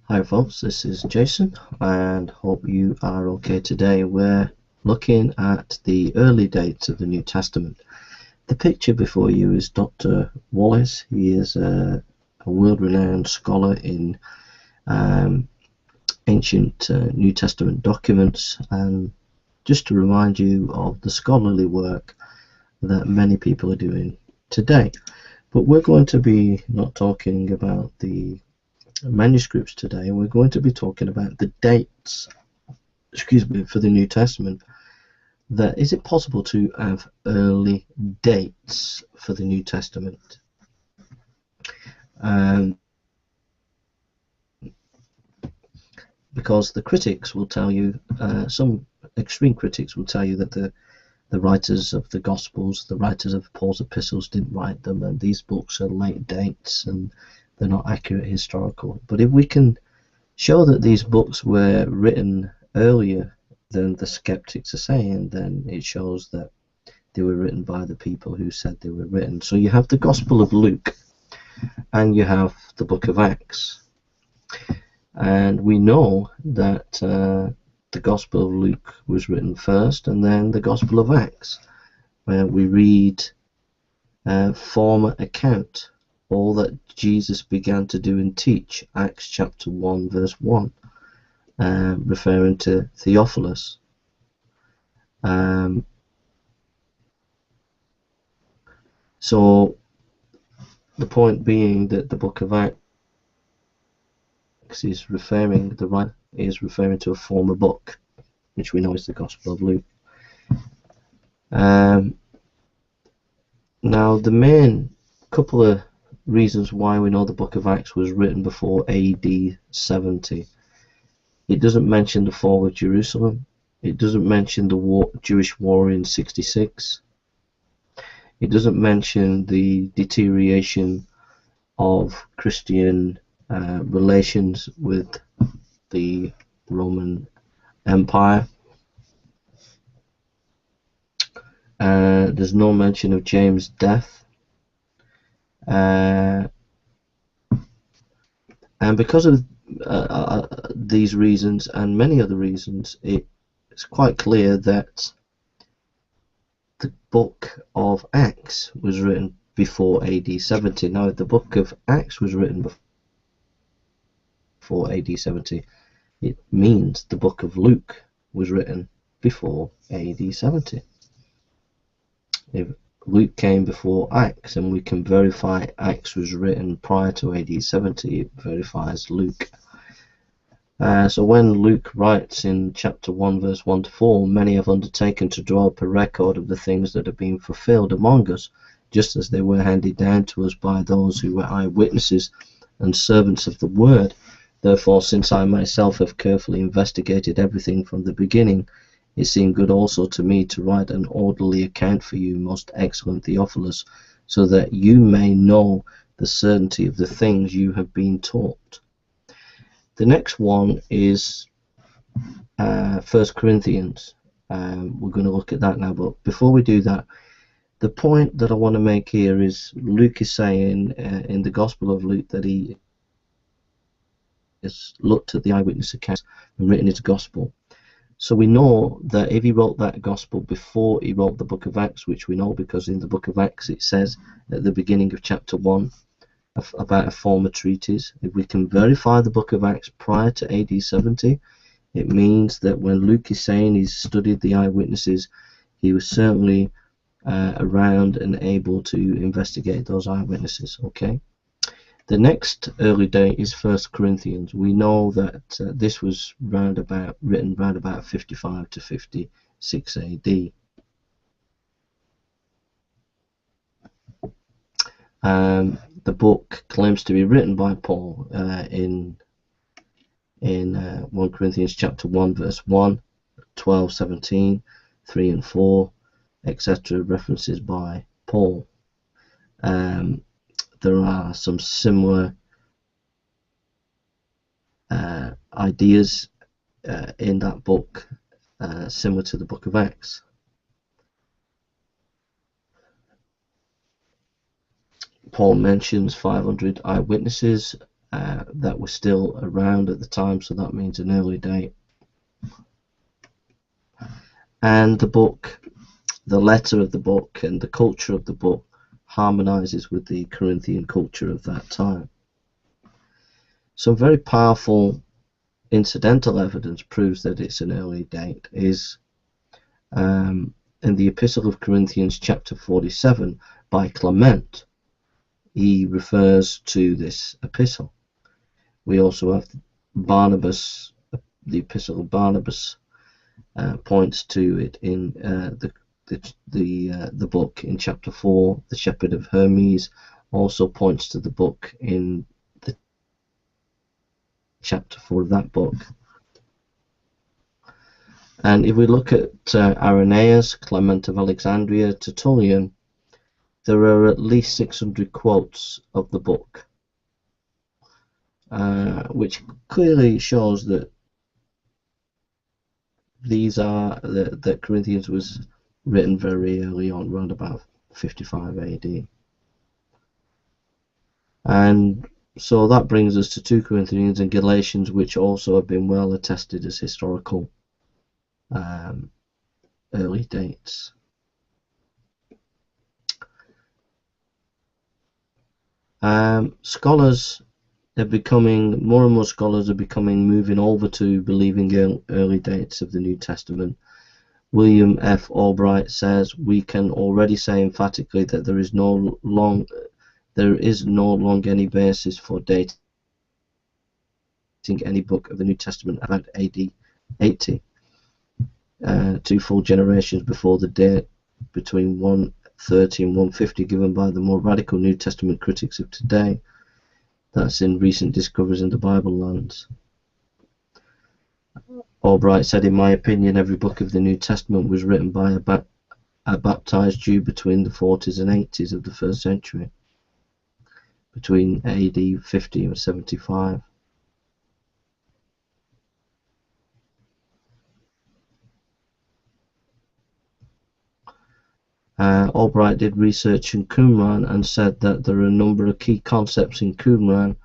Hi folks, this is Jason and hope you are okay today. We're looking at the early dates of the New Testament. The picture before you is Dr. Wallace. He is a world-renowned scholar in ancient New Testament documents, and just to remind you of the scholarly work that many people are doing today. But we're going to be not talking about the manuscripts today. We're going to be talking about the dates, for the New Testament. That is it possible to have early dates for the New Testament? Because the critics will tell you, some extreme critics will tell you that the writers of the Gospels, the writers of Paul's epistles didn't write them, and these books are late dates and they're not accurate historical. But if we can show that these books were written earlier than the skeptics are saying, then it shows that they were written by the people who said they were written. So you have the Gospel of Luke and you have the book of Acts. And we know that the Gospel of Luke was written first, and then the Gospel of Acts, where we read former account, all that Jesus began to do and teach, Acts chapter 1 verse 1, referring to Theophilus. So the point being that the book of Acts is referring to a former book, which we know is the Gospel of Luke. Now the main couple of reasons why we know the book of Acts was written before AD 70. It doesn't mention the fall of Jerusalem. It doesn't mention the Jewish war in 66. It doesn't mention the deterioration of Christian relations with the Roman Empire. There's no mention of James' death. And because of these reasons and many other reasons, it's quite clear that the book of Acts was written before AD 70. Now, if the book of Acts was written before AD 70, it means the book of Luke was written before AD 70. If Luke came before Acts, and we can verify Acts was written prior to AD 70, it verifies Luke. So when Luke writes in chapter 1 verse 1 to 4, many have undertaken to draw up a record of the things that have been fulfilled among us, just as they were handed down to us by those who were eyewitnesses and servants of the word. Therefore, since I myself have carefully investigated everything from the beginning, it seemed good also to me to write an orderly account for you, most excellent Theophilus, so that you may know the certainty of the things you have been taught. The next one is 1 Corinthians. We're going to look at that now, but before we do that, the point that I want to make here is Luke is saying in the Gospel of Luke that he has looked at the eyewitness accounts and written his Gospel. So we know that if he wrote that Gospel before he wrote the book of Acts, which we know because in the book of Acts it says at the beginning of chapter 1 about a former treatise. If we can verify the book of Acts prior to AD 70, it means that when Luke is saying he's studied the eyewitnesses, he was certainly around and able to investigate those eyewitnesses. Okay. The next early date is 1 Corinthians. We know that this was written round about 55 to 56 AD. The book claims to be written by Paul in 1 Corinthians chapter 1 verse 1, 12, 17, 3 and 4, etc. references by Paul. There are some similar ideas in that book, similar to the book of Acts. Paul mentions 500 eyewitnesses that were still around at the time, so that means an early date. And the book, the letter of the book and the culture of the book harmonizes with the Corinthian culture of that time. Some very powerful incidental evidence proves that it's an early date is in the Epistle of Corinthians chapter 47 by Clement. He refers to this epistle. We also have Barnabas, the Epistle of Barnabas points to it in the book in chapter 4. The Shepherd of Hermes also points to the book in the chapter 4 of that book. And if we look at Irenaeus, Clement of Alexandria, Tertullian, there are at least 600 quotes of the book, which clearly shows that these are that Corinthians was written very early on, around about 55 AD. And so that brings us to 2 Corinthians and Galatians, which also have been well attested as historical early dates. Scholars are becoming, more and more scholars are moving over to believing early dates of the New Testament. William F. Albright says, "We can already say emphatically that there is no longer any basis for dating any book of the New Testament about AD 80, 2 full generations before the date between 130 and 150 given by the more radical New Testament critics of today. That's in recent discoveries in the Bible lands." Albright said, "In my opinion, every book of the New Testament was written by a baptized Jew between the 40s and 80s of the 1st century, between AD 50 and 75. Albright did research in Qumran and said that there are a number of key concepts in Qumran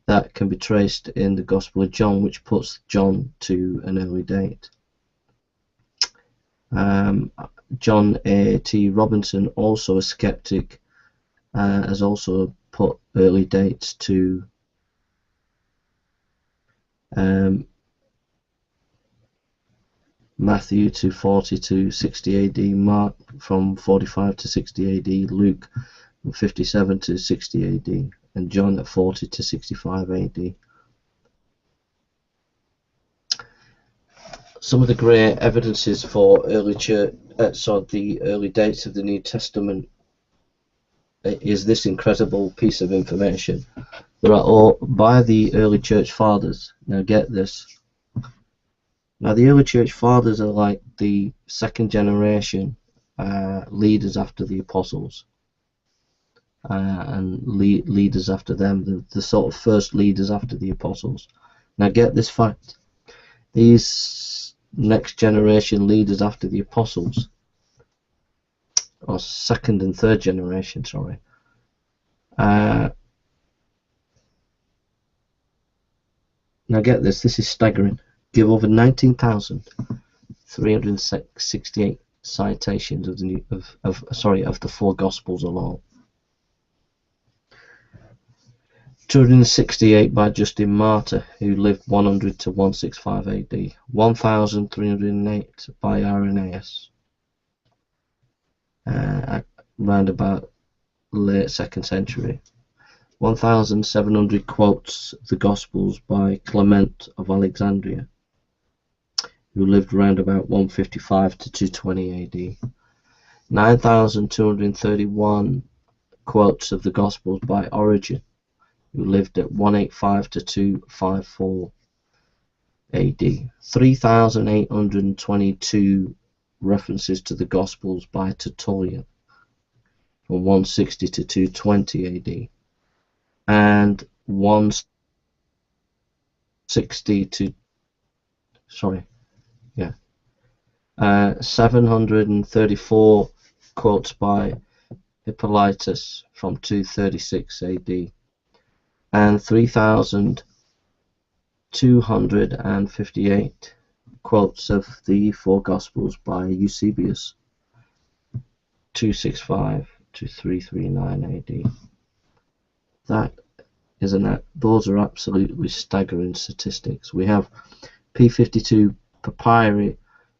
that can be traced in the Gospel of John, which puts John to an early date. John A.T. Robinson, also a skeptic, has also put early dates to Matthew to 40 to 60 AD, Mark from 45 to 60 AD, Luke from 57 to 60 AD, and John at 40 to 65 AD. Some of the great evidences for early church, the early dates of the New Testament is this incredible piece of information. There are all by the early church fathers. Now get this. Now the early church fathers are like the second generation leaders after the apostles, and leaders after them, the sort of first leaders after the apostles. Now get this fact. These next generation leaders after the apostles, or second and third generation, sorry, now get this, this is staggering, give over 19,368 citations of the four Gospels alone. 268 by Justin Martyr, who lived 100 to 165 AD. 1,308 by Irenaeus, round about late 2nd century. 1,700 quotes the Gospels by Clement of Alexandria, who lived around about 155 to 220 AD. 9,231 quotes of the Gospels by Origen, who lived at 185 to 254 AD. 3,822 references to the Gospels by Tertullian, from 160 to 220 AD. And 734 quotes by Hippolytus from 236 AD. and 3,258 quotes of the four Gospels by Eusebius, 265 to 339 AD. Those are absolutely staggering statistics. We have P52 papyri,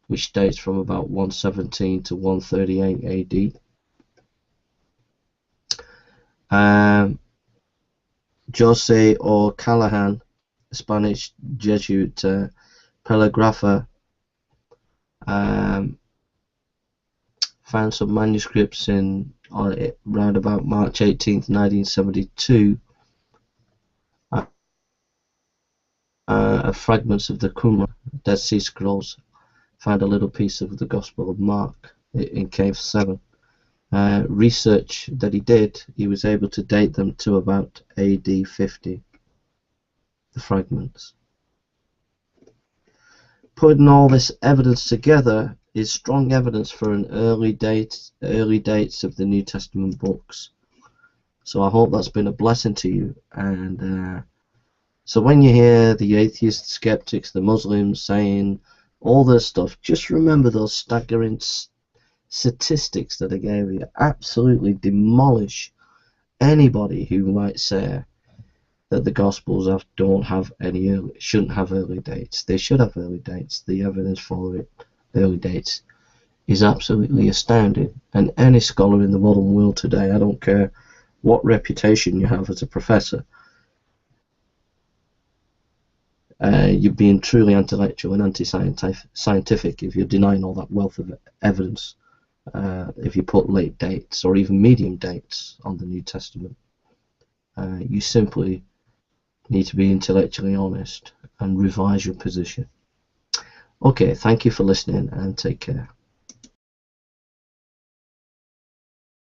which dates from about 117 to 138 AD. Jose O'Callaghan, Spanish Jesuit paleographer, found some manuscripts around about March 18th, 1972, fragments of the Qumran, Dead Sea Scrolls, found a little piece of the Gospel of Mark in Cave 7. Research that he did, he was able to date them to about AD 50, the fragments. Putting all this evidence together is strong evidence for an early dates of the New Testament books. So I hope that's been a blessing to you. And so when you hear the atheist skeptics, the Muslims saying all this stuff, just remember those staggering statistics that I gave you. Absolutely demolish anybody who might say that the Gospels shouldn't have early dates. They should have early dates. The evidence for it, early dates, is absolutely astounding. And any scholar in the modern world today, I don't care what reputation you have as a professor, you're being truly intellectual and anti-scientific if you're denying all that wealth of evidence. If you put late dates or even medium dates on the New Testament, you simply need to be intellectually honest and revise your position. Okay, thank you for listening and take care.